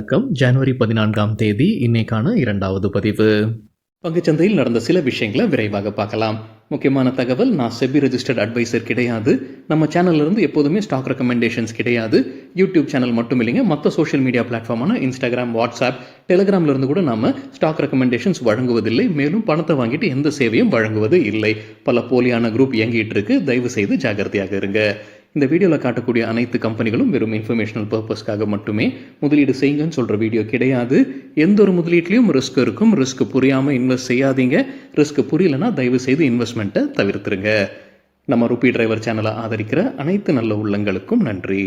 வணக்கம். ஜனவரி 14ஆம் தேதி இன்னைக்கான 2வது பதிவு. பங்குச்சந்தையில் நடந்த சில விஷயங்களை விரைவாக பார்க்கலாம். முக்கியமான தகவல், நான் செபி ரெஜிஸ்டர்ட் அட்வைசர் கிடையாது. நம்ம சேனல்ல இருந்து எப்போதுமே ஸ்டாக் ரெக்கமெண்டேஷன்ஸ் கிடையாது. யூடியூப் சேனல் மட்டும் இல்லைங்க, மற்ற சோஷியல் மீடியா பிளாட்ஃபார்மான இன்ஸ்டாகிராம், வாட்ஸ்அப், டெலிகிராம்ல இருந்து கூட நம்ம ஸ்டாக் ரெக்கமெண்டேஷன்ஸ் வழங்குவதில்லை. மேலும் பணத்தை வாங்கிட்டு எந்த சேவையும் வழங்குவது இல்லை. பல போலியான குரூப் இயங்கிட்டு இருக்கு. தயவு செய்து ஜாகிரதையாக இருங்க. இந்த வீடியோவில் காட்டக்கூடிய அனைத்து கம்பெனிகளும் வெறும் இன்ஃபர்மேஷனல் பர்பஸ்க்காக மட்டுமே முதலீடு செய்யுங்கன்னு சொல்கிற வீடியோ கிடையாது. எந்த ஒரு முதலீட்லையும் ரிஸ்க் இருக்கும். ரிஸ்க் புரியாமல் இன்வெஸ்ட் செய்யாதீங்க. ரிஸ்க் புரியலன்னா தயவு செய்து இன்வெஸ்ட்மெண்ட்டை தவிர்த்துருங்க. நம்ம ருபி டிரைவர் சேனலை ஆதரிக்கிற அனைத்து நல்ல உள்ளங்களுக்கும் நன்றி.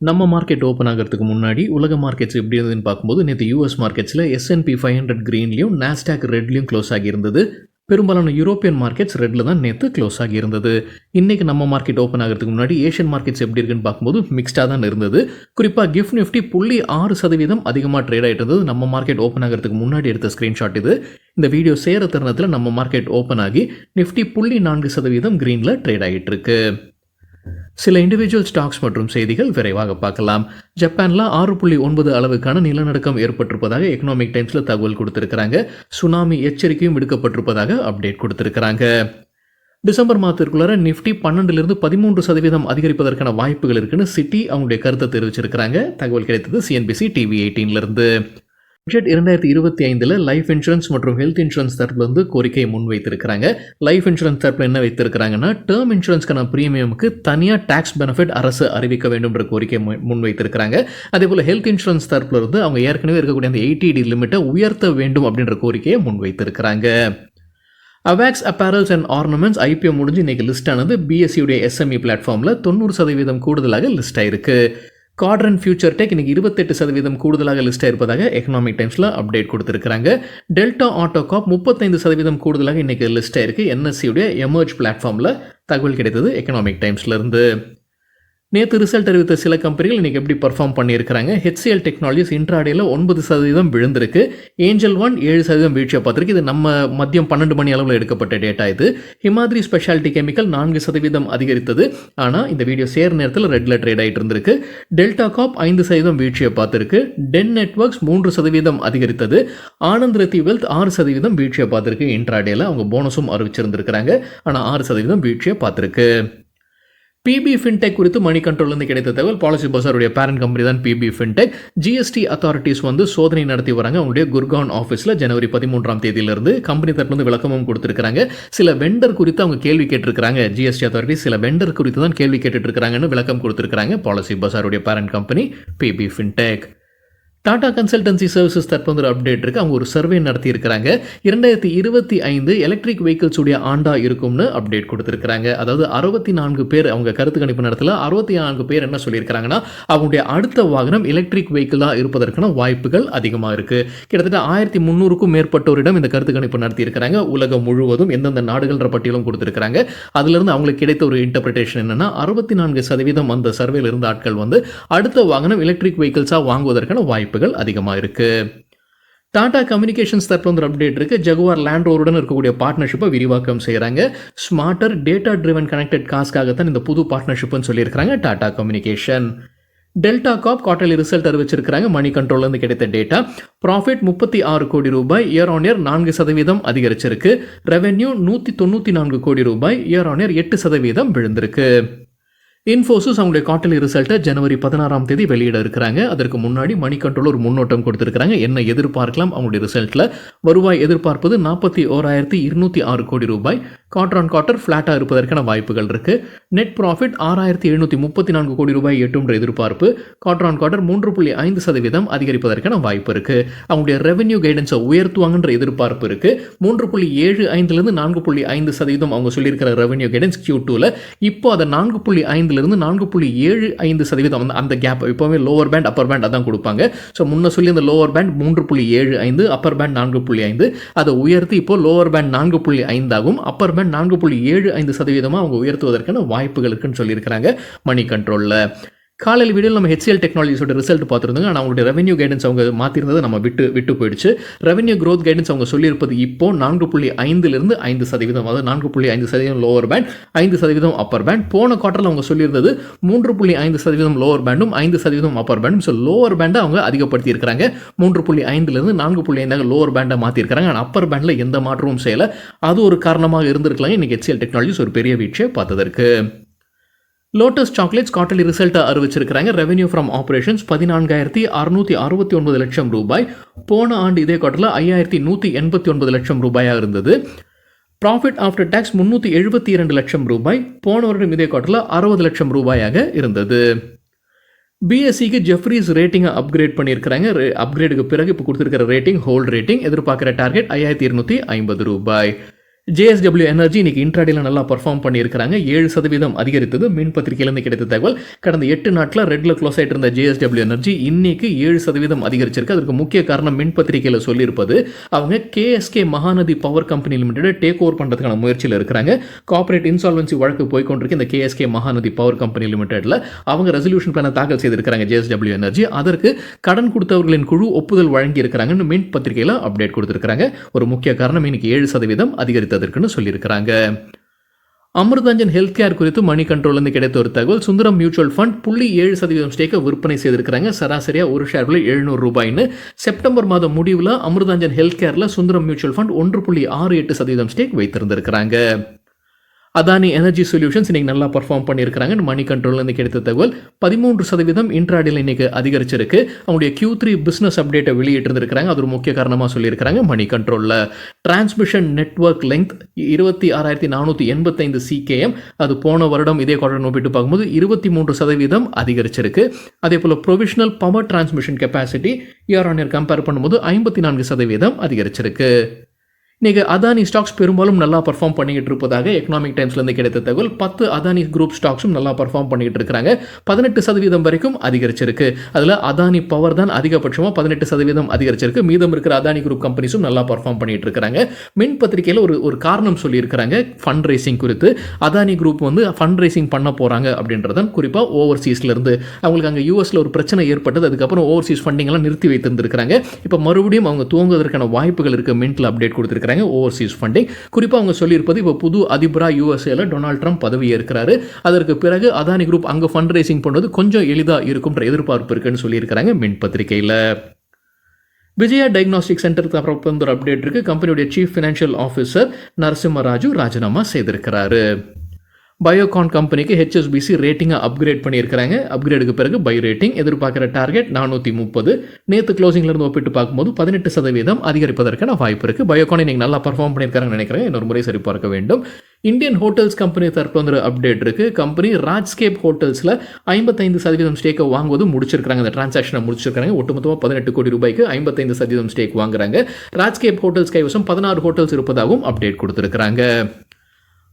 நம்ம மார்க்கெட் ஓப்பன் ஆகிறதுக்கு முன்னாடி உலக மார்க்கெட்ஸ் எப்படி இருந்ததுன்னு பார்க்கும்போது நேற்று யூஎஸ் மார்க்கெட்ஸில் S&P 500 க்ரீன்லையும் நாஸ்டாக் ரெட்லையும் க்ளோஸ் ஆகியிருந்தது. பெரும்பாலான யூரோப்பியன் மார்க்கெட்ஸ் ரெட்டில் தான் நேற்று க்ளோஸ் ஆகியிருந்தது. இன்றைக்கி நம்ம மார்க்கெட் ஓப்பன் ஆகிறதுக்கு முன்னாடி ஏஷியன் மார்க்கெட்ஸ் எப்படி இருக்குன்னு பார்க்கும்போது மிக்ஸ்டாக தான் இருந்தது. குறிப்பாக கிஃப்ட் நிஃப்டி 0.6% அதிகமாக ட்ரேட் ஆகிட்டு இருந்தது. நம்ம மார்க்கெட் ஓப்பன் ஆகிறதுக்கு முன்னாடி எடுத்த ஸ்க்ரீன்ஷாட் இது. இந்த வீடியோ சேர தருணத்தில் நம்ம மார்க்கெட் ஓப்பன் ஆகி நிஃப்டி 0.4% க்ரீனில் ட்ரேட் ஆகிட்டு இருக்கு. சில இண்டிவிஜுவல் ஸ்டாக்ஸ் மற்றும் செய்திகள் விரைவாக பார்க்கலாம். ஜப்பானில் 6.9 அளவுக்கான நிலநடுக்கம் ஏற்பட்டிருப்பதாக எக்கனாமிக் டைம்ஸில் தகவல் கொடுத்திருக்கிறாங்க. சுனாமி எச்சரிக்கையும் விடுக்கப்பட்டிருப்பதாக அப்டேட் கொடுத்திருக்கிறாங்க. டிசம்பர் மாதத்திற்குள்ளார நிஃப்டி 12லிருந்து 13% அதிகரிப்பதற்கான வாய்ப்புகள் இருக்குன்னு சிட்டி அவங்களுடைய கருத்தை தெரிவிச்சிருக்கிறாங்க. தகவல் கிடைத்தது CNBC TV 18லிருந்து. பட்ஜெட் 2025 லைஃப் இன்சூரன்ஸ் மற்றும் ஹெல்த் இன்சூரன்ஸ் தரப்புல இருந்து கோரிக்கையை முன்வைத்திருக்கிறாங்க. லைஃப் இன்சூரன்ஸ் தரப்புல என்ன வைத்திருக்கிறாங்கன்னா, டேர்ம் இன்சூரன்ஸ்க்கான பிரீமியமுக்கு தனியாக டாக்ஸ் பெனிஃபிட் அரசு அறிவிக்க வேண்டும் என்ற கோரிக்கையை முன்வைத்திருக்கிறாங்க. அதே போல் ஹெல்த் இன்சூரன்ஸ் தரப்புல இருந்து அவங்க ஏற்கனவே இருக்கக்கூடிய அந்த 80D லிமிட்டை உயர்த்த வேண்டும் அப்படின்ற கோரிக்கையை முன்வைத்திருக்கிறாங்க. அவாக்ஸ் அப்பேரல்ஸ் அண்ட் ஆர்னமெண்ட்ஸ் IPO முடிஞ்சு இன்னைக்கு லிஸ்ட் ஆனது. BSE உடைய SME பிளாட்ஃபார்மில் 90% கூடுதலாக லிஸ்ட் ஆயிருக்கு. காட்ரன் ஃபியூச்சர் டெக் இன்னைக்கு 28% கூடுதலாக லிஸ்ட் ஆயிருப்பதாக எக்கனாமிக் டைம்ஸில் அப்டேட் கொடுத்துருக்காங்க. டெல்டா ஆட்டோகாப் 35% கூடுதலாக இன்னைக்கு லிஸ்ட் ஆயிருக்கு. NSE உடைய எமர்ஜ் பிளாட்ஃபார்மில் தகவல் கிடைத்தது எக்கனாமிக் டைம்ஸ்ல இருந்து. நேற்று ரிசல்ட் அறிவித்த சில கம்பெனிகள் இன்றைக்கி எப்படி பர்ஃபார்ம் பண்ணியிருக்கிறாங்க. HCL டெக்னாலஜிஸ் இன்ட்ராடேல 9% விழுந்திருக்கு. ஏஞ்சல் ஒன் 7% வீழ்ச்சியை பார்த்துருக்கு. இது நம்ம மதியம் 12 மணி அளவில் எடுக்கப்பட்ட டேட்டா இது. ஹிமாத்ரி ஸ்பெஷாலிட்டி கெமிக்கல் 4% அதிகரித்தது. ஆனால் இந்த வீடியோ சேர் நேரத்தில் ரெட்ல ட்ரேட் ஆகிட்டு இருந்திருக்கு. டெல்டா காப் 5% வீழ்ச்சியை பார்த்துருக்கு. டென் நெட்வொர்க்ஸ் 3% அதிகரித்தது. ஆனந்த் ரத்தி வெல்த் 6% வீழ்ச்சியை பார்த்துருக்கு. இன்ட்ராடேல அவங்க போனஸும் அறிவிச்சிருந்திருக்கிறாங்க. ஆனால் 6% வீழ்ச்சியை பார்த்துருக்கு. PB ஃபின்டெக் குறித்து மணி கண்ட்ரோல்லேருந்து கிடைத்த தகவல், பாலிசி பஸாருடைய பேரண்ட் கம்பெனி தான் PB ஃபின்டெக். GST அத்தாரிட்டிஸ் சோதனை நடத்தி வராங்க. அவங்களுடைய குர்கான் ஆஃபீஸில் ஜனவரி 13ஆம் தேதியிலிருந்து கம்பெனி தரப்புலேருந்து விளக்கமும் கொடுத்துருக்காங்க. சில வெண்டர் குறித்து அவங்க கேள்வி கேட்டிருக்கிறாங்க. GST அத்தாரிட்டிஸ் சில வெண்டர் குறித்து தான் கேள்வி கேட்டுட்டு இருக்காங்கன்னு விளக்கம் கொடுத்துருக்காங்க. பாலிசி பஸாருடைய parent company PB fintech. Tata Consultancy Services தரப்பு ஒரு அப்டேட் இருக்குது. அவங்க ஒரு சர்வே நடத்தியிருக்கிறாங்க. 2025 எலக்ட்ரிக் வெஹிக்கிள்ஸ் உடைய ஆண்டா இருக்கும்னு அப்டேட் கொடுத்துருக்காங்க. அதாவது 64 பேர் அவங்க கருத்து கணிப்பு நடத்தல. 64 பேர் என்ன சொல்லியிருக்கிறாங்கன்னா, அவங்களுடைய அடுத்த வாகனம் எலக்ட்ரிக் வெஹிக்கிளாக இருப்பதற்கான வாய்ப்புகள் அதிகமாக இருக்குது. கிட்டத்தட்ட 1300க்கும் மேற்பட்டோரிடம் இந்த கருத்து கணிப்பு நடத்தியிருக்கிறாங்க. உலகம் முழுவதும் எந்தெந்த நாடுகள்ன்ற பட்டியலும் கொடுத்துருக்காங்க. அதுலேருந்து அவங்களுக்கு கிடைத்த ஒரு இன்டர்பிரேஷன் என்னன்னா, 64% அந்த சர்வேல இருந்த ஆட்கள் அடுத்த வாகனம் எலக்ட்ரிக் வெஹிக்கிள்ஸாக வாங்குவதற்கான வாய்ப்புகள் அதிகமாக இருக்கு. டாடா கம்யூனிகேஷன்ஸ் தரப்புல ஒரு அப்டேட் இருக்கு. ஜகுவார் லேண்ட் ரோவருடன் இருக்கக்கூடிய பார்ட்னர்ஷிப்பை விரிவாக்கம் செய்யறாங்க. ஸ்மார்ட்டர் டேட்டா ட்ரிவன் கனெக்டட் காஸ்க்காகத்தான் இந்த புது பார்ட்னர்ஷிப்னு சொல்லியிருக்காங்க டாடா கம்யூனிகேஷன். டெல்டா காப் குவார்டர்லி ரிசல்ட் அறிவிச்சிருக்காங்க. மணி கண்ட்ரோல்ல இருந்து கிடைத்த டேட்டா, ப்ராஃபிட் 36 கோடி ரூபாய், இயர் ஆன் இயர் 4% அதிகரிச்சிருக்கு. ரெவென்யூ 194 கோடி ரூபாய், இயர் ஆன் இயர் 8% விழுந்திருக்கு. இன்ஃபோசிஸ் அவங்களுடைய குவார்டர்லி ரிசல்ட்டை ஜனவரி 16ஆம் தேதி வெளியிட இருக்கிறாங்க. அதற்கு முன்னாடி மணி கண்ட்ரோல் ஒரு முன்னோட்டம் கொடுத்திருக்காங்க. என்ன எதிர்பார்க்கலாம் அவங்களுடைய ரிசல்ட்டில்? வருவாய் எதிர்பார்ப்பது 41,206 கோடி ரூபாய். குவார்டர் ஆன் குவார்டர் ஃப்ளாட்டாக இருப்பதற்கான வாய்ப்புகள் இருக்கு. நெட் ப்ராஃபிட் 6,734 கோடி ரூபாய் எட்டுன்ற எதிர்பார்ப்பு. குவார்டர் ஆன் குவார்டர் 3.5% அதிகரிப்பதற்கான வாய்ப்பு இருக்கு. அவங்களுடைய ரெவென்யூ கைடன்ஸை உயர்த்துவாங்கன்ற எதிர்பார்ப்பு இருக்கு. 3.75லிருந்து 4.5% அவங்க சொல்லியிருக்கிற ரெவென்யூ கைடன்ஸ் Q2ல. இப்போ அதை 4.5 4.75% அந்த கேப். இப்போவே லோவர் பேண்ட் அப்பர் பேண்ட் அதான் கொடுப்பாங்க. ஸோ முன்ன சொல்லி அந்த லோவர் பேண்ட் 3.75, அப்பர் பேண்ட் 4.5, அதை உயர்த்தி இப்போ லோவர் பேண்ட் 4.5 ஆகும், அப்பர் பேண்ட் 4.75% அவங்க உயர்த்துவதற்கான வாய்ப்புகள் இருக்குன்னு சொல்லியிருக்கிறாங்க மணி கண்ட்ரோலில். காலையில் வீடியோவில் நம்ம ஹெச்சிஎல் டெக்னாலஜிஸோட ரிசல்ட் பார்த்துருந்தாங்க. ஆனால் அவங்களுடைய ரெவன்யூ கைடன்ஸ் அவங்க மாற்றிருந்தது நம்ம விட்டு போயிடுச்சு. ரெவன்யூ க்ரோத் கைடன்ஸ் அவங்க சொல்லியிருப்பது இப்போ 4.5 5%, அதாவது 4.5% லோவர் பேண்ட், 5% அப்பர் பேண்ட். போன குவார்ட்டரில் அவங்க சொல்லியிருந்தது 3.5% லோவர் பேண்டும் 5% அப்பர் பேண்டும். ஸோ லோவர் பேண்டை அவங்க அதிகப்படுத்தி இருக்கிறாங்க. 3.5 4.5 லோவர் பேண்டை மாற்றிருக்கிறாங்க. ஆனால் அப்பர் பேண்டில் எந்த மாற்றமும் செய்யலை. அது ஒரு காரணமாக இருந்திருக்கலாம் இன்னைக்கு ஹெச்சிஎல் டெக்னாலஜிஸ் ஒரு பெரிய வீழ்ச்சியை பார்த்ததற்கு. லோட்டஸ் சாக்லேட்ஸ் குவார்ட்டர்லி ரிசல்ட்டை அறிவிச்சிருக்கிறாங்க. ரெவன்யூ ஃப்ரம் ஆப்ரேஷன்ஸ் 14,669 லட்சம் ரூபாய். போன ஆண்டு இதே குவார்ட்டரில் 5,189 லட்சம் ரூபாயாக இருந்தது. ப்ராஃபிட் ஆஃப்டர் டேக்ஸ் 372 லட்சம் ரூபாய். போன வருடம் இதே குவார்ட்டரில் 60 லட்சம் ரூபாயாக இருந்தது. பிஎஸ்சிக்கு ஜெஃப்ரீஸ் ரேட்டிங்கை அப்கிரேட் பண்ணியிருக்கிறாங்க. அப்கிரேடுக்கு பிறகு இப்போ கொடுத்துருக்கிற ரேட்டிங் ஹோல்ட் ரேட்டிங். எதிர்பார்க்குற டார்கெட் 5,250 ரூபாய். JSW எனர்ஜி இன்னைக்கு இன்ட்ராடேல நல்லா பர்ஃபார்ம் பண்ணியிருக்கிறாங்க. 7% அதிகரித்தது. மின் பத்திரிகையிலிருந்து கிடைத்த தகவல். கடந்த 8 நாட்களில் ரெட்ல க்ளோஸ் ஆகிட்டு இருந்த JSW எனர்ஜி இன்னைக்கு 7% அதிகரிச்சிருக்கு. அதற்கு முக்கிய காரணம் மின் பத்திரிகையில் சொல்லியிருப்பது அவங்க KSK Mahanadi power company limited take over பண்ணுறதுக்கான முயற்சியில் இருக்கிறாங்க. கார்ப்பரேட் இன்சால்வன்சி வழக்கு போய்கொண்டிருக்கு இந்த KSK மகாநதி பவர் கம்பெனி லிமிடெட்ல. அவங்க ரெசல்யூஷன் பிளானை தாக்கல் செய்திருக்கிறாங்க JSW எனர்ஜி. அதற்கு கடன் கொடுத்தவர்களின் குழு ஒப்புதல் வழங்கி இருக்கிறாங்கன்னு மின் பத்திரிகையில் அப்டேட் கொடுத்திருக்காங்க. ஒரு முக்கிய காரணம் இன்னைக்கு 7% அதிகரித்தது சொல்லியிருக்கிறாங்க. அமிர்தாஞ்சன் ஹெல்த் கேர் குறித்து மணி கண்ட்ரோல் கிடைத்த ஒரு தகவல். சுந்தரம் மியூச்சுவல் ஃபண்ட் 0.7% ஸ்டேக்கை விற்பனை செய்திருக்கிறாங்க. சராசரியா ஒரு ஷேர் விலை 700 ரூபாய்னு. செப்டம்பர் மாதம் முடிவில் அமிர்தாஞ்சன் ஹெல்த் கேர்ல சுந்தரம் மியூச்சுவல் ஃபண்ட் 1.68% ஸ்டேக் வைத்திருந்திருக்கிறாங்க. அதானி எனர்ஜி சொல்யூஷன்ஸ் இன்னைக்கு நல்லா பர்ஃபார்ம் பண்ணியிருக்கிறாங்க. மணி கண்ட்ரோல்லேருந்து கிடைத்த தகவல் 13% இன்ட்ராடேல இன்னைக்கு அதிகரிச்சிருக்கு. அவங்களுடைய Q3 பிஸ்னஸ் அப்டேட்டை வெளியிட்டிருந்திருக்கிறாங்க. அது ஒரு முக்கிய காரணமாக சொல்லியிருக்கிறாங்க மணி கண்ட்ரோலில். Transmission network length 26,485 CKM. அது போன வருடம் இதே குவார்ட்டர் ஒப்பிட்டு பார்க்கும்போது 23% அதிகரிச்சிருக்கு. அதே போல் provisional power transmission capacity year on year compare பண்ணும்போது 54% அதிகரிச்சிருக்கு. இன்னைக்கு அதானி ஸ்டாக்ஸ் பெரும்பாலும் நல்லா பர்ஃபார்ம் பண்ணிக்கிட்டு இருப்பதாக எக்கனாமிக் டைம்ஸ்லேருந்து கிடைத்த தகவல். 10 அதானி குரூப் ஸ்டாக்ஸும் நல்லா பர்ஃபார்ம் பண்ணிக்கிட்டு இருக்கிறாங்க. 18% வரைக்கும் அதிகரிச்சிருக்கு. அதில் அதானி பவர் தான் அதிகபட்சமாக 18% அதிகரிச்சிருக்கு. மீதம் இருக்கிற அதானி குரூப் கம்பெனிஸும் நல்லா பர்ஃபார்ம் பண்ணிட்டு இருக்கிறாங்க. மின் பத்திரிகையில் ஒரு காரணம் சொல்லியிருக்கிறாங்க ஃபண்ட் ரைசிங் குறித்து. அதானி குரூப் ஃபண்ட் ரைசிங் பண்ண போகிறாங்க அப்படின்றதான் குறிப்பாக ஓவர்சீஸ்லேருந்து. அவங்களுக்கு அங்கே யூஎஸில் ஒரு பிரச்சனை ஏற்பட்டது. அதுக்கப்புறம் ஓவர்சீஸ் ஃபண்டிங்கெல்லாம் நிறுத்தி வைத்திருந்திருக்கிறாங்க. இப்போ மறுபடியும் அவங்க துவங்குவதற்கான வாய்ப்புகள் இருக்குது. மின்ட்டில் அப்டேட் கொடுத்துருக்காங்க. ஓவர்சீஸ் ஃபண்டிங் குறிப்பாக அவங்க சொல்லியிருப்பது இப்போ புது அதிபராக யூஎஸ்ஏல டொனால்ட் ட்ரம்ப் பதவி ஏற்கிறாரு. அதற்கு பிறகு அதானி குரூப் அங்கே ஃபண்ட் ரைசிங் பண்ணுறது கொஞ்சம் எளிதாக இருக்கும்ன்ற எதிர்பார்ப்பு இருக்குன்னு சொல்லியிருக்கிறாங்க மின் பத்திரிகையில். விஜயா டயக்னாஸ்டிக் சென்டருக்கு அப்புறம் ஒரு அப்டேட் இருக்கு. கம்பெனியுடைய சீஃப் ஃபினான்ஷியல் ஆஃபீஸர் நரசிம்மராஜு ராஜினாமா செய்திருக்கிறாரு. பயோகான் கம்பெனிக்கு HSBC ரேட்டிங்கை அப்கிரேட் பண்ணியிருக்கிறாங்க. அப்கிரேடுக்கு பிறகு பை ரேட்டிங். எதிர்பார்க்குற டார்கெட் 430. நேற்று க்ளோசிங்லேருந்து ஒப்பிட்டு பார்க்கும்போது 18% அதிகரிப்பதற்கான வாய்ப்பு இருக்குது. பயோகான் இன்னைக்கு நல்லா பர்ஃபார்ம் பண்ணியிருக்காங்கன்னு நினைக்கிறேன். இன்னொரு முறை சரி பார்க்க வேண்டும். இந்தியன் ஹோட்டல்ஸ் கம்பெனி தரப்பு அப்டேட் இருக்கு. கம்பெனி ராஜ்ஸ்கேப் ஹோட்டல்ஸில் 55% ஸ்டேக்கை வாங்குவது முடிச்சிருக்காங்க. இந்த டிரான்சாக்ஷனை முடிச்சிருக்காங்க. ஒட்டுமொத்தமாக 18 கோடி ரூபாய்க்கு 55% ஸ்டேக் வாங்குறாங்க. ராஜ்ஸ்கேப் ஹோட்டல்ஸ் கைவசம் 16 ஹோட்டல்ஸ் இருப்பதாகவும் அப்டேட் கொடுத்துருக்காங்க.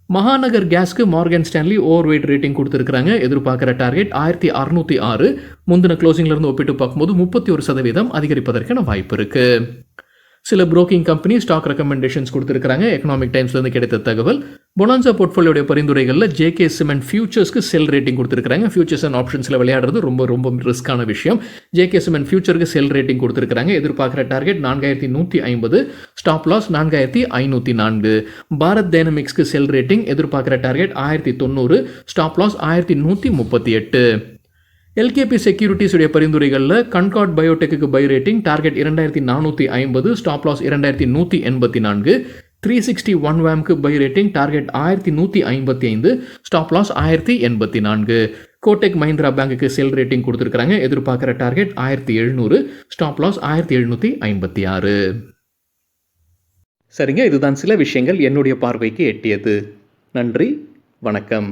மகாநகர் கேஸ்க்கு Morgan Stanley overweight rating கொடுத்துருக்காங்க. எதிர்பார்க்குற டார்கெட் 1606. முந்தின க்ளோசிங்லேருந்து ஒப்பிட்டு பார்க்கும்போது 31% அதிகரிப்பதற்கான வாய்ப்பு இருக்குது. சில புரோக்கிங் கம்பெனி ஸ்டாக் ரெக்கமெண்டேஷன்ஸ் கொடுத்துருக்காங்க. எக்கனாமிக் டைம்ஸ்லேருந்து கிடைத்த தகவல். பொனான்சா போர்ட்ஃபோலியோடைய பரிந்துரைகளில் JK சிமெண்ட் ஃபியூச்சர்ஸ்க்கு செல் ரேட்டிங் கொடுத்துருக்காங்க. ஃபியூச்சர்ஸ் அண்ட் ஆப்ஷன்ஸில் விளையாடுறது ரொம்ப ரிஸ்க்கான விஷயம். JK சிமெண்ட் ஃபியூச்சருக்கு செல் ரேட்டிங் கொடுத்துருக்காங்க. எதிர்பார்க்குற டார்கெட் 4150. Stop loss 4504. பாரத் டைனமிக்ஸ்க்கு செல் ரேட்டிங். எதிர்பார்க்குற target 1090. Stop loss 1138. LKP Securities உடைய பரிந்துரைகளில் கன்கார்ட் பயோடெக்கு buy rating. Target 2450. Stop loss 2184. 360 OneWAMக்கு buy rating. Target 1155. Stop loss 1084. Kotak Mahindra பேங்குக்கு செல் ரேட்டிங் கொடுத்துருக்காங்க. எதிர்பார்க்குற டார்கெட் 1700. Stop loss 1756. சரிங்க, இதுதான் சில விஷயங்கள் என்னுடைய பார்வைக்கு எட்டியது. நன்றி, வணக்கம்.